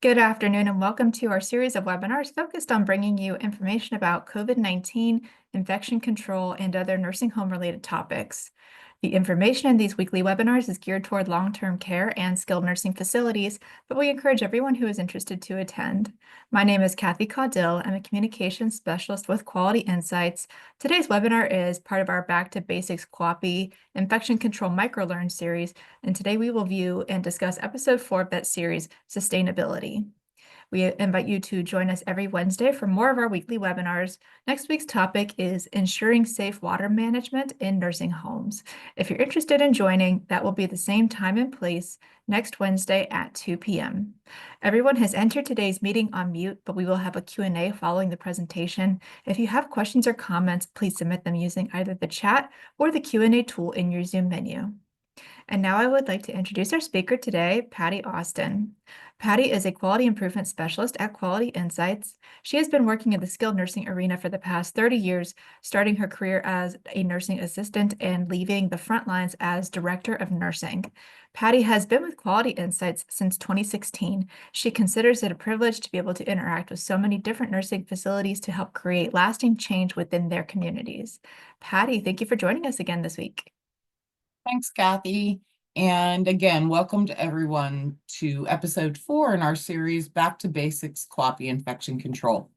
Good afternoon and welcome to our series of webinars focused on bringing you information about COVID-19, infection control, and other nursing home related topics. The information in these weekly webinars is geared toward long-term care and skilled nursing facilities, but we encourage everyone who is interested to attend. My name is Kathy Caudill. I'm a communications specialist with Quality Insights. Today's webinar is part of our Back to Basics QAPI Infection Control Microlearn series, and today we will view and discuss episode 4 of that series, Sustainability. We invite you to join us every Wednesday for more of our weekly webinars. Next week's topic is ensuring safe water management in nursing homes. If you're interested in joining, that will be the same time and place next Wednesday at 2 p.m. Everyone has entered today's meeting on mute, but we will have a Q&A following the presentation. If you have questions or comments, please submit them using either the chat or the Q&A tool in your Zoom menu. And now I would like to introduce our speaker today, Patty Austin. Patty is a quality improvement specialist at Quality Insights. She has been working in the skilled nursing arena for the past 30 years, starting her career as a nursing assistant and leaving the front lines as director of nursing. Patty has been with Quality Insights since 2016. She considers it a privilege to be able to interact with so many different nursing facilities to help create lasting change within their communities. Patty, thank you for joining us again this week. Thanks, Kathy. And again, welcome to everyone to episode 4 in our series, Back to Basics QAPI Infection Control.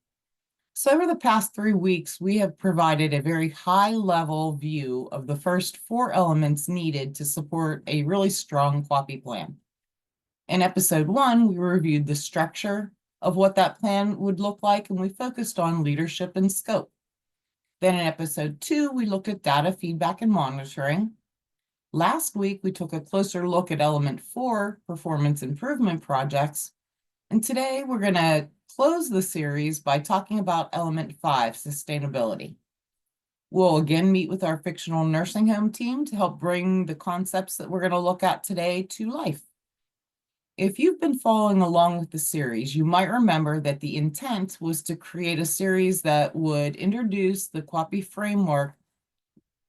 So over the past 3 weeks, we have provided a very high-level view of the first 4 elements needed to support a really strong QAPI plan. In episode 1, we reviewed the structure of what that plan would look like, and we focused on leadership and scope. Then in episode 2, we looked at data feedback and monitoring. Last week, we took a closer look at element 4, performance improvement projects. And today we're going to close the series by talking about element 5, sustainability. We'll again meet with our fictional nursing home team to help bring the concepts that we're going to look at today to life. If you've been following along with the series, you might remember that the intent was to create a series that would introduce the QAPI framework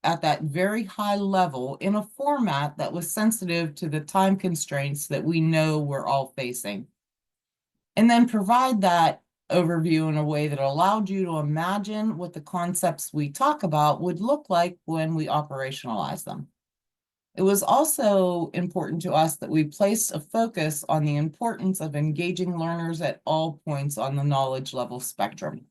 at that very high level in a format that was sensitive to the time constraints that we know we're all facing. And then provide that overview in a way that allowed you to imagine what the concepts we talk about would look like when we operationalize them. It was also important to us that we place a focus on the importance of engaging learners at all points on the knowledge level spectrum.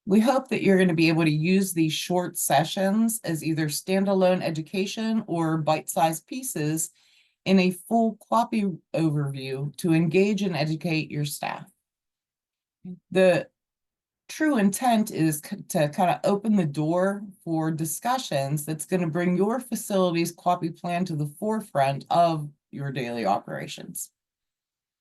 We hope that you're going to be able to use these short sessions as either standalone education or bite-sized pieces in a full QAPI overview to engage and educate your staff. The true intent is to kind of open the door for discussions that's going to bring your facility's QAPI plan to the forefront of your daily operations.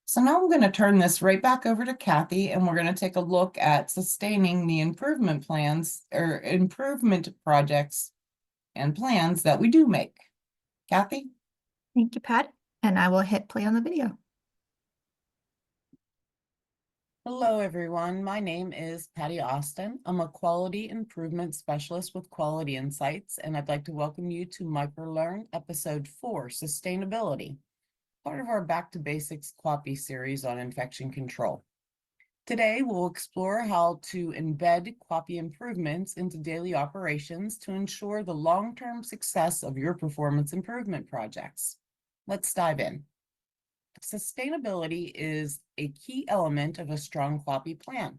So now I'm going to turn this right back over to Kathy, and we're going to take a look at sustaining the improvement plans or improvement projects and plans that we do make. Kathy? Thank you, Pat. And I will hit play on the video. Hello, everyone. My name is Patty Austin. I'm a quality improvement specialist with Quality Insights, and I'd like to welcome you to microlearn episode 4, Sustainability, part of our Back to Basics QAPI series on infection control. Today, we'll explore how to embed QAPI improvements into daily operations to ensure the long-term success of your performance improvement projects. Let's dive in. Sustainability is a key element of a strong QAPI plan.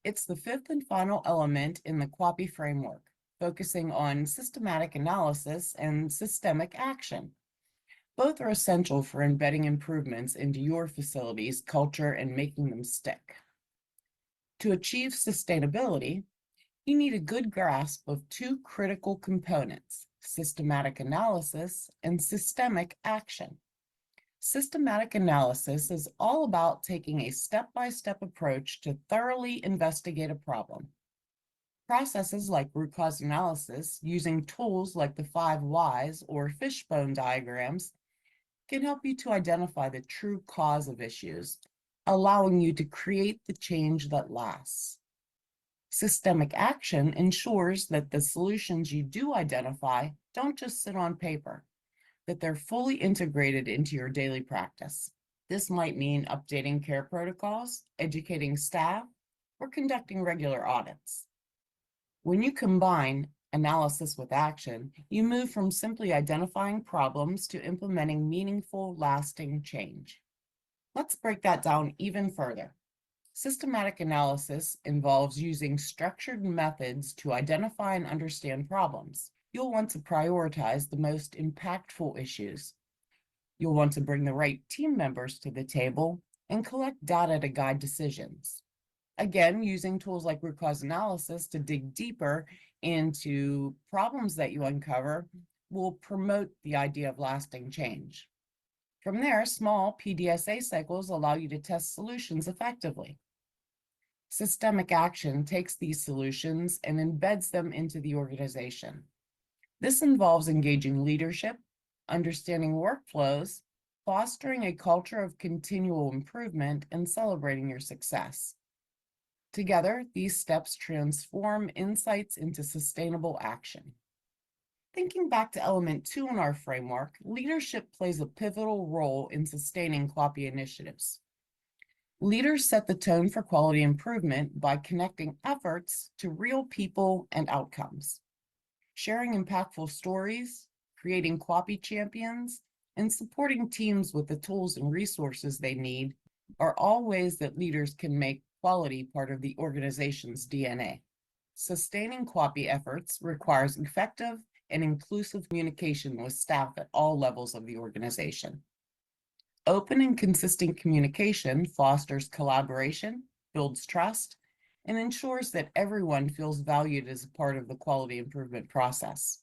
It's the 5th and final element in the QAPI framework, focusing on systematic analysis and systemic action. Both are essential for embedding improvements into your facility's culture and making them stick. To achieve sustainability, you need a good grasp of 2 critical components: systematic analysis and systemic action. Systematic analysis is all about taking a step-by-step approach to thoroughly investigate a problem. Processes like root cause analysis, using tools like the 5 whys or fishbone diagrams, can help you to identify the true cause of issues, allowing you to create the change that lasts. Systemic action ensures that the solutions you do identify don't just sit on paper, that they're fully integrated into your daily practice. This might mean updating care protocols, educating staff, or conducting regular audits. When you combine analysis with action, you move from simply identifying problems to implementing meaningful, lasting change. Let's break that down even further. Systematic analysis involves using structured methods to identify and understand problems. You'll want to prioritize the most impactful issues. You'll want to bring the right team members to the table and collect data to guide decisions. Again, using tools like root cause analysis to dig deeper into problems that you uncover will promote the idea of lasting change. From there, small PDSA cycles allow you to test solutions effectively. Systemic action takes these solutions and embeds them into the organization. This involves engaging leadership, understanding workflows, fostering a culture of continual improvement, and celebrating your success. Together, these steps transform insights into sustainable action. Thinking back to element 2 in our framework, leadership plays a pivotal role in sustaining QAPI initiatives. Leaders set the tone for quality improvement by connecting efforts to real people and outcomes. Sharing impactful stories, creating QAPI champions, and supporting teams with the tools and resources they need are all ways that leaders can make quality part of the organization's DNA. Sustaining QAPI efforts requires effective and inclusive communication with staff at all levels of the organization. Open and consistent communication fosters collaboration, builds trust, and ensures that everyone feels valued as a part of the quality improvement process.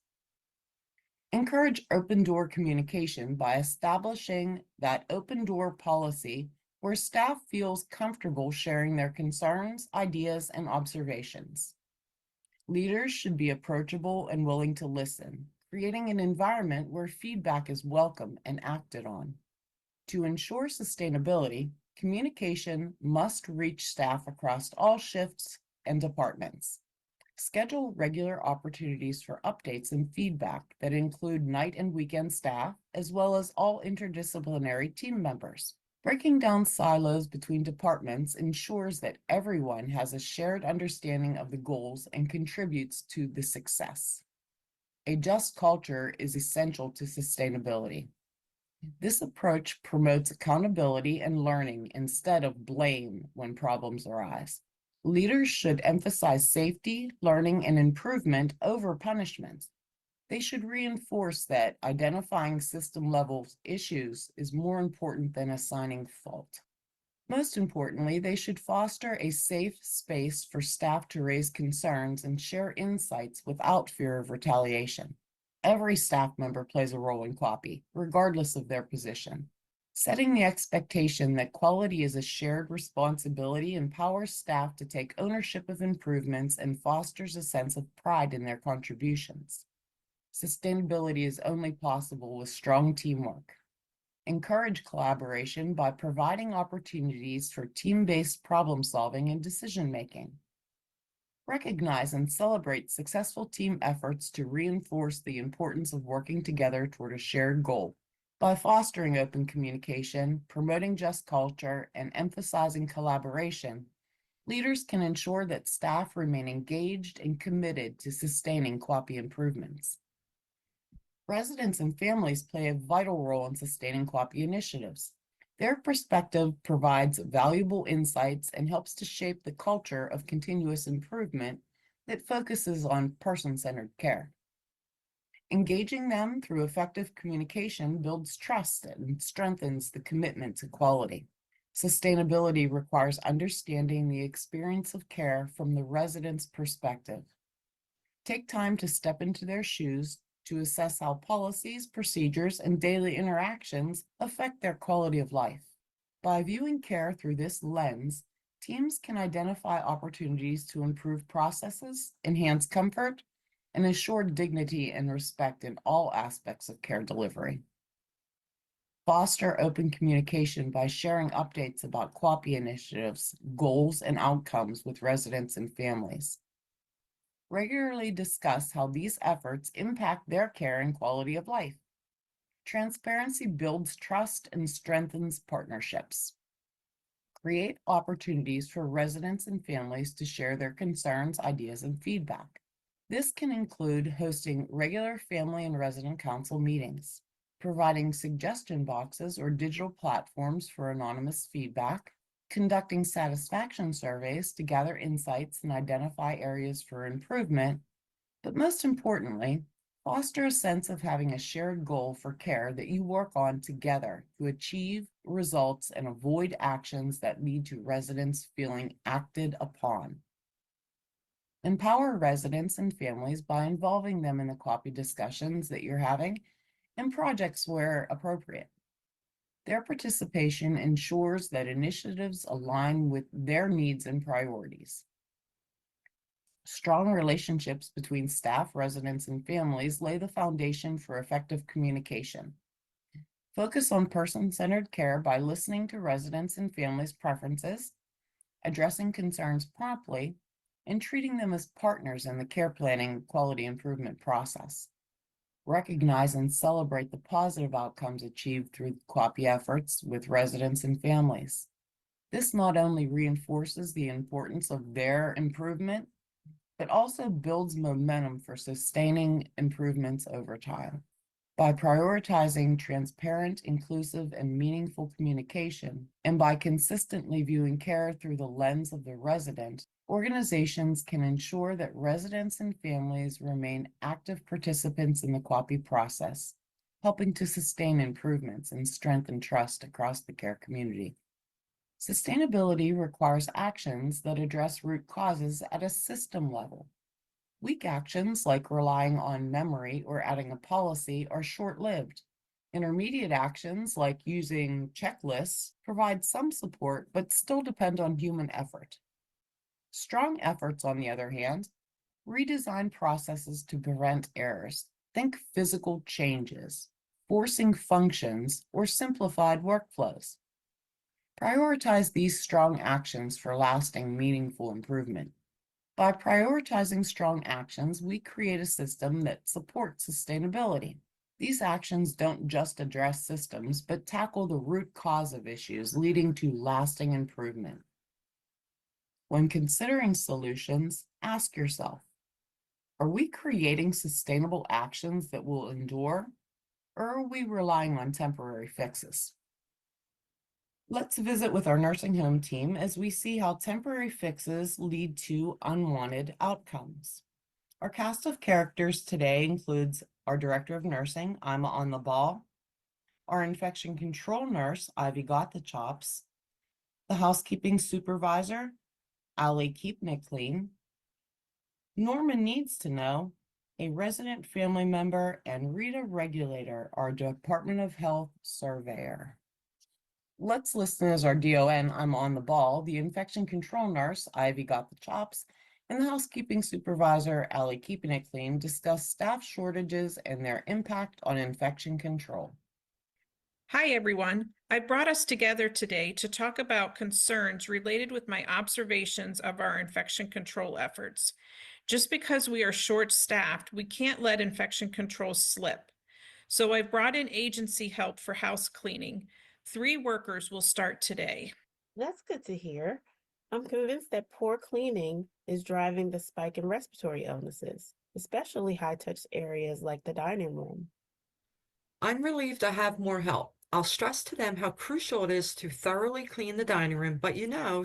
Encourage open door communication by establishing that open door policy where staff feels comfortable sharing their concerns, ideas, and observations. Leaders should be approachable and willing to listen, creating an environment where feedback is welcome and acted on. To ensure sustainability, communication must reach staff across all shifts and departments. Schedule regular opportunities for updates and feedback that include night and weekend staff, as well as all interdisciplinary team members. Breaking down silos between departments ensures that everyone has a shared understanding of the goals and contributes to the success. A just culture is essential to sustainability. This approach promotes accountability and learning instead of blame when problems arise. Leaders should emphasize safety, learning, and improvement over punishment. They should reinforce that identifying system-level issues is more important than assigning fault. Most importantly, they should foster a safe space for staff to raise concerns and share insights without fear of retaliation. Every staff member plays a role in QAPI, regardless of their position. Setting the expectation that quality is a shared responsibility empowers staff to take ownership of improvements and fosters a sense of pride in their contributions. Sustainability is only possible with strong teamwork. Encourage collaboration by providing opportunities for team-based problem-solving and decision-making. Recognize and celebrate successful team efforts to reinforce the importance of working together toward a shared goal. By fostering open communication, promoting just culture, and emphasizing collaboration, leaders can ensure that staff remain engaged and committed to sustaining QAPI improvements. Residents and families play a vital role in sustaining QAPI initiatives. Their perspective provides valuable insights and helps to shape the culture of continuous improvement that focuses on person-centered care. Engaging them through effective communication builds trust and strengthens the commitment to quality. Sustainability requires understanding the experience of care from the resident's perspective. Take time to step into their shoes to assess how policies, procedures, and daily interactions affect their quality of life. By viewing care through this lens, teams can identify opportunities to improve processes, enhance comfort, and ensure dignity and respect in all aspects of care delivery. Foster open communication by sharing updates about QAPI initiatives, goals, and outcomes with residents and families. Regularly discuss how these efforts impact their care and quality of life. Transparency builds trust and strengthens partnerships. Create opportunities for residents and families to share their concerns, ideas, and feedback. This can include hosting regular family and resident council meetings, providing suggestion boxes or digital platforms for anonymous feedback, conducting satisfaction surveys to gather insights and identify areas for improvement, but most importantly, foster a sense of having a shared goal for care that you work on together to achieve results and avoid actions that lead to residents feeling acted upon. Empower residents and families by involving them in the QAPI discussions that you're having and projects where appropriate. Their participation ensures that initiatives align with their needs and priorities. Strong relationships between staff, residents, and families lay the foundation for effective communication. Focus on person-centered care by listening to residents and families' preferences, addressing concerns promptly, and treating them as partners in the care planning quality improvement process. Recognize and celebrate the positive outcomes achieved through QAPI efforts with residents and families. This not only reinforces the importance of their improvement, but also builds momentum for sustaining improvements over time. By prioritizing transparent, inclusive, and meaningful communication, and by consistently viewing care through the lens of the resident, organizations can ensure that residents and families remain active participants in the QAPI process, helping to sustain improvements and strengthen trust across the care community. Sustainability requires actions that address root causes at a system level. Weak actions like relying on memory or adding a policy are short-lived. Intermediate actions like using checklists provide some support but still depend on human effort. Strong efforts, on the other hand, redesign processes to prevent errors. Think physical changes, forcing functions, or simplified workflows. Prioritize these strong actions for lasting, meaningful improvement. By prioritizing strong actions, we create a system that supports sustainability. These actions don't just address systems, but tackle the root cause of issues, leading to lasting improvement. When considering solutions, ask yourself, are we creating sustainable actions that will endure, or are we relying on temporary fixes? Let's visit with our nursing home team as we see how temporary fixes lead to unwanted outcomes. Our cast of characters today includes our Director of Nursing, Ima on the Ball, our Infection Control Nurse, Ivy Got the Chops, the Housekeeping Supervisor, Ali Keeping It Clean, Norma Needs to Know, a resident family member, and Rita Regulator, our Department of Health Surveyor. Let's listen as our DON, I'm on the ball, the Infection Control Nurse, Ivy Got the Chops, and the Housekeeping Supervisor, Ali Keeping It Clean, discuss staff shortages and their impact on infection control. Hi, everyone. I brought us together today to talk about concerns related with my observations of our infection control efforts. Just because we are short-staffed, we can't let infection control slip. So I brought in agency help for house cleaning. 3 workers will start today. That's good to hear. I'm convinced that poor cleaning is driving the spike in respiratory illnesses, especially high-touch areas like the dining room. I'm relieved I have more help. I'll stress to them how crucial it is to thoroughly clean the dining room, but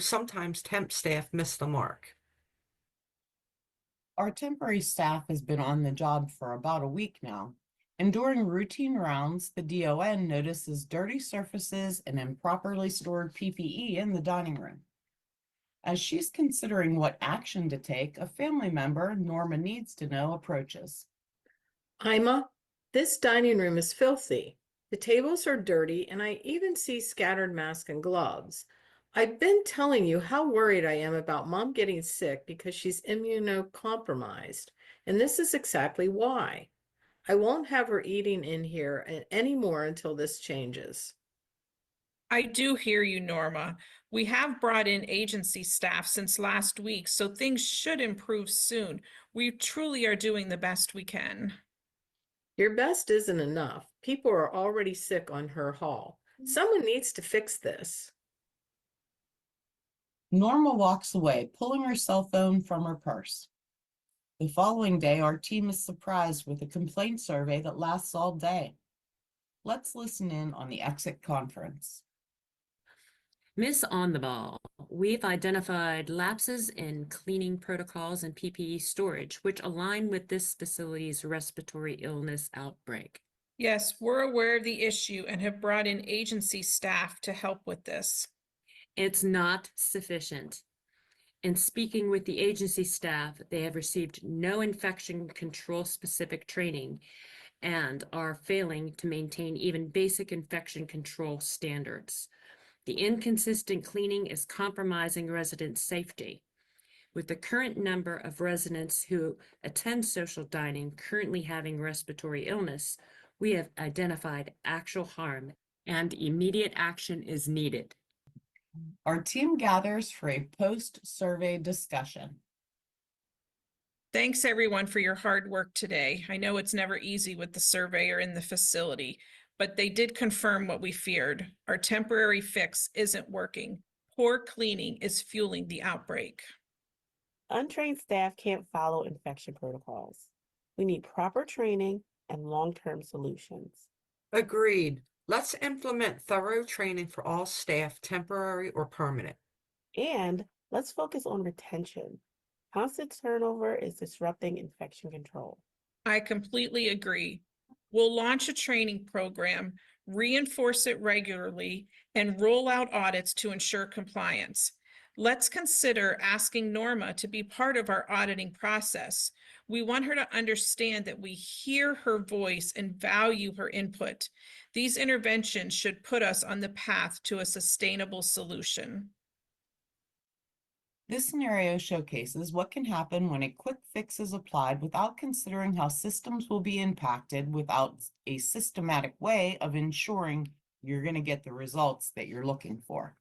sometimes temp staff miss the mark. Our temporary staff has been on the job for about a week now, and during routine rounds, the DON notices dirty surfaces and improperly stored PPE in the dining room. As she's considering what action to take, a family member, Norma Needs to Know, approaches. Ima, this dining room is filthy. The tables are dirty, and I even see scattered masks and gloves. I've been telling you how worried I am about Mom getting sick because she's immunocompromised, and this is exactly why. I won't have her eating in here anymore until this changes. I do hear you, Norma. We have brought in agency staff since last week, so things should improve soon. We truly are doing the best we can. Your best isn't enough. People are already sick on her hall. Someone needs to fix this. Norma walks away, pulling her cell phone from her purse. The following day, our team is surprised with a complaint survey that lasts all day. Let's listen in on the exit conference. Miss On the Ball, we've identified lapses in cleaning protocols and PPE storage, which align with this facility's respiratory illness outbreak. Yes, we're aware of the issue and have brought in agency staff to help with this. It's not sufficient. In speaking with the agency staff, they have received no infection control specific training and are failing to maintain even basic infection control standards. The inconsistent cleaning is compromising resident safety. With the current number of residents who attend social dining currently having respiratory illness, we have identified actual harm and immediate action is needed. Our team gathers for a post-survey discussion. Thanks everyone for your hard work today. I know it's never easy with the surveyor in the facility, but they did confirm what we feared. Our temporary fix isn't working. Poor cleaning is fueling the outbreak. Untrained staff can't follow infection protocols. We need proper training and long-term solutions. Agreed. Let's implement thorough training for all staff, temporary or permanent. And let's focus on retention. Constant turnover is disrupting infection control. I completely agree. We'll launch a training program, reinforce it regularly, and roll out audits to ensure compliance. Let's consider asking Norma to be part of our auditing process. We want her to understand that we hear her voice and value her input. These interventions should put us on the path to a sustainable solution. This scenario showcases what can happen when a quick fix is applied without considering how systems will be impacted without a systematic way of ensuring you're going to get the results that you're looking for.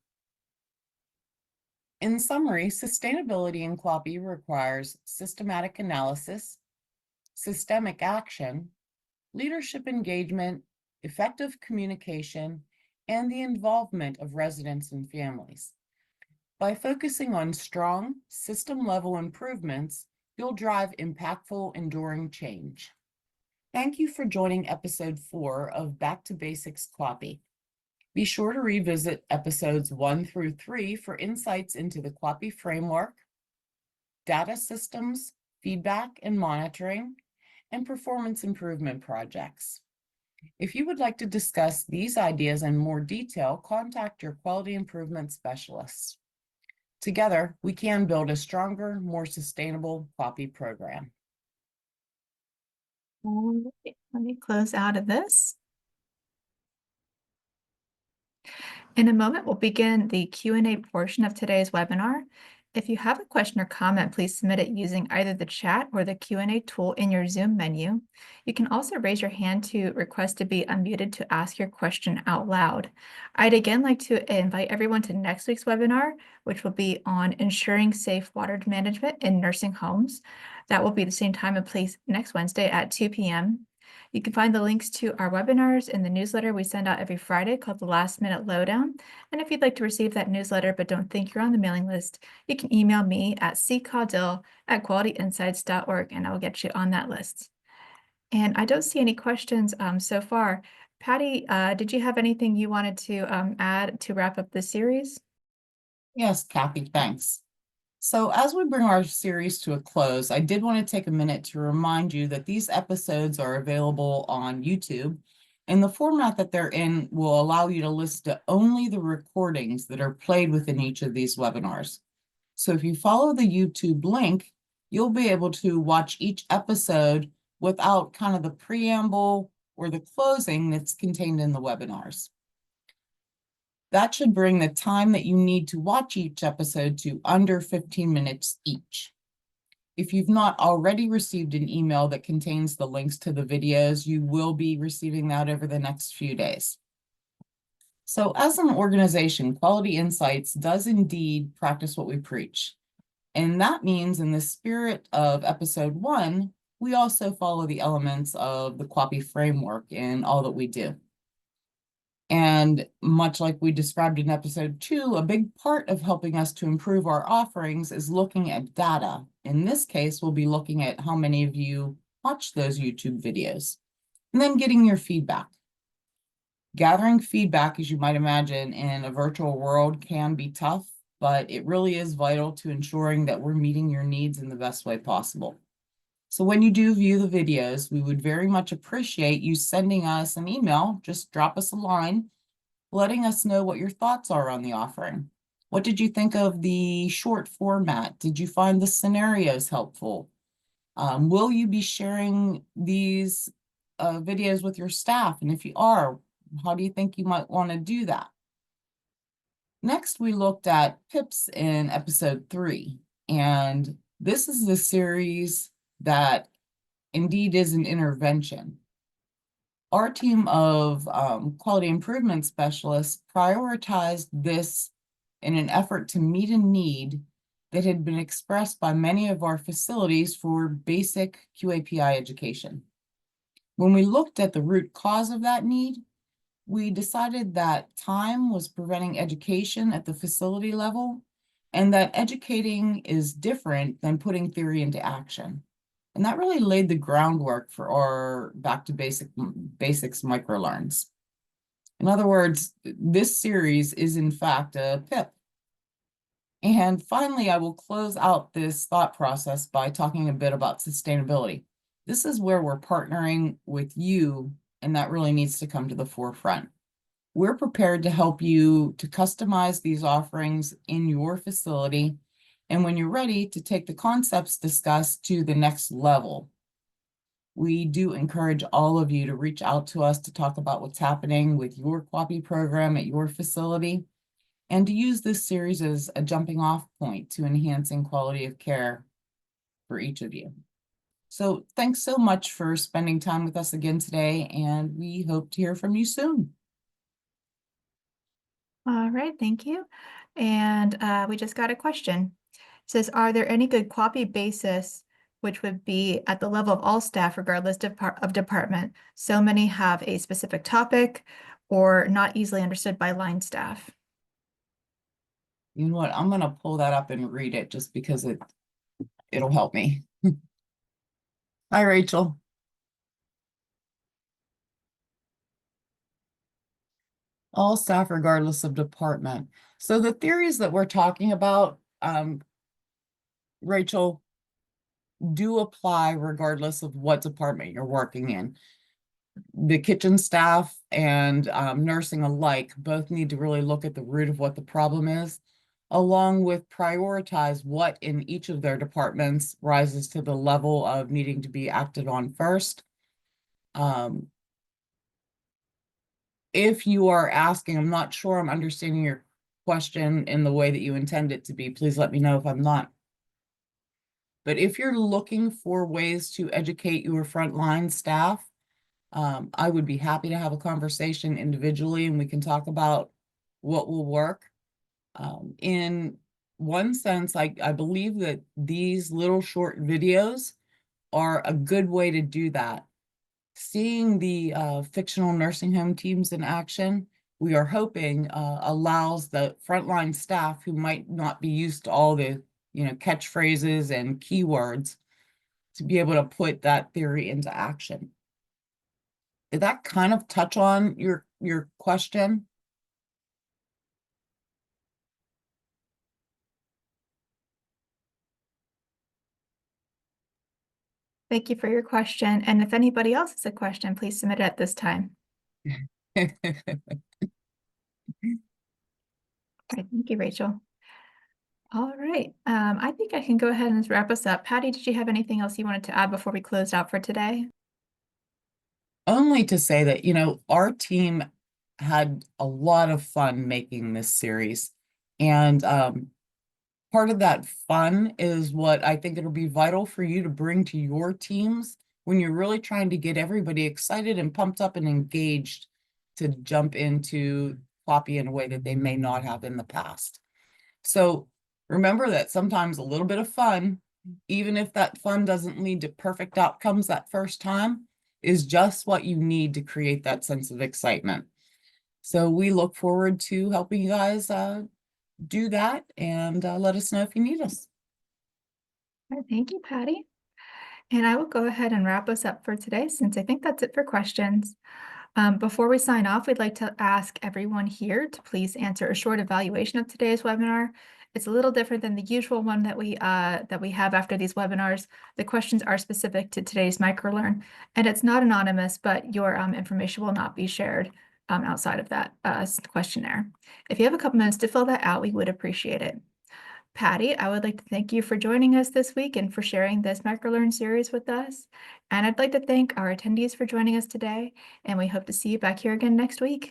In summary, sustainability in QAPI requires systematic analysis, systemic action, leadership engagement, effective communication, and the involvement of residents and families. By focusing on strong, system-level improvements, you'll drive impactful, enduring change. Thank you for joining episode 4 of Back to Basics QAPI. Be sure to revisit episodes 1 through 3 for insights into the QAPI framework, data systems, feedback and monitoring, and performance improvement projects. If you would like to discuss these ideas in more detail, contact your quality improvement specialists. Together, we can build a stronger, more sustainable QAPI program. Let me close out of this. In a moment, we'll begin the Q&A portion of today's webinar. If you have a question or comment, please submit it using either the chat or the Q&A tool in your Zoom menu. You can also raise your hand to request to be unmuted to ask your question out loud. I'd again like to invite everyone to next week's webinar, which will be on ensuring safe water management in nursing homes. That will be the same time and place next Wednesday at 2 p.m. You can find the links to our webinars in the newsletter we send out every Friday called the Last Minute Lowdown. And if you'd like to receive that newsletter but don't think you're on the mailing list, you can email me at ccaudill@qualityinsights.org and I'll get you on that list. And I don't see any questions so far. Patty, did you have anything you wanted to add to wrap up this series? Yes, Kathy, thanks. So as we bring our series to a close, I did want to take a minute to remind you that these episodes are available on YouTube, and the format that they're in will allow you to listen to only the recordings that are played within each of these webinars. So if you follow the YouTube link, you'll be able to watch each episode without kind of the preamble or the closing that's contained in the webinars. That should bring the time that you need to watch each episode to under 15 minutes each. If you've not already received an email that contains the links to the videos, you will be receiving that over the next few days. So as an organization, Quality Insights does indeed practice what we preach. And that means, in the spirit of episode 1, we also follow the elements of the QAPI framework in all that we do. And much like we described in episode 2, a big part of helping us to improve our offerings is looking at data. In this case, we'll be looking at how many of you watch those YouTube videos, and then getting your feedback. Gathering feedback, as you might imagine, in a virtual world can be tough, but it really is vital to ensuring that we're meeting your needs in the best way possible. So when you do view the videos, we would very much appreciate you sending us an email. Just drop us a line, letting us know what your thoughts are on the offering. What did you think of the short format? Did you find the scenarios helpful? Will you be sharing these videos with your staff? And if you are, how do you think you might want to do that? Next, we looked at PIPs in episode 3, and this is the series that indeed is an intervention. Our team of quality improvement specialists prioritized this in an effort to meet a need that had been expressed by many of our facilities for basic QAPI education. When we looked at the root cause of that need, we decided that time was preventing education at the facility level, and that educating is different than putting theory into action. And that really laid the groundwork for our back to basics microlearns. In other words, this series is in fact a PIP. And finally, I will close out this thought process by talking a bit about sustainability. This is where we're partnering with you, and that really needs to come to the forefront. We're prepared to help you to customize these offerings in your facility, and when you're ready, to take the concepts discussed to the next level. We do encourage all of you to reach out to us to talk about what's happening with your QAPI program at your facility, and to use this series as a jumping off point to enhancing quality of care for each of you. So thanks so much for spending time with us again today, and we hope to hear from you soon. All right, thank you. And we just got a question. It says, are there any good QAPI basis which would be at the level of all staff regardless of department? So many have a specific topic or not easily understood by line staff. You know what? I'm going to pull that up and read it just because it'll help me. Hi, Rachel. All staff regardless of department. So the theories that we're talking about, Rachel, do apply regardless of what department you're working in. The kitchen staff and nursing alike both need to really look at the root of what the problem is, along with prioritize what in each of their departments rises to the level of needing to be acted on first. If you are asking, I'm not sure I'm understanding your question in the way that you intend it to be, please let me know if I'm not. But if you're looking for ways to educate your frontline staff, I would be happy to have a conversation individually, and we can talk about what will work. In one sense, I believe that these little short videos are a good way to do that. Seeing the fictional nursing home teams in action, we are hoping allows the frontline staff who might not be used to all the catchphrases and keywords to be able to put that theory into action. Did that kind of touch on your question? Thank you for your question. And if anybody else has a question, please submit it at this time. All right, thank you, Rachel. All right, I think I can go ahead and wrap us up. Patty, did you have anything else you wanted to add before we closed out for today? Only to say that, our team had a lot of fun making this series. And part of that fun is what I think it'll be vital for you to bring to your teams when you're really trying to get everybody excited and pumped up and engaged to jump into QAPI in a way that they may not have in the past. So remember that sometimes a little bit of fun even if that fun doesn't lead to perfect outcomes that first time, is just what you need to create that sense of excitement. So we look forward to helping you guys do that, and let us know if you need us. All right, thank you, Patty. And I will go ahead and wrap us up for today, since I think that's it for questions. Before we sign off, we'd like to ask everyone here to please answer a short evaluation of today's webinar. It's a little different than the usual one that we have after these webinars. The questions are specific to today's microlearn, and it's not anonymous, but your information will not be shared outside of that questionnaire. If you have a couple minutes to fill that out, we would appreciate it. Patty, I would like to thank you for joining us this week and for sharing this microlearn series with us. And I'd like to thank our attendees for joining us today, and we hope to see you back here again next week.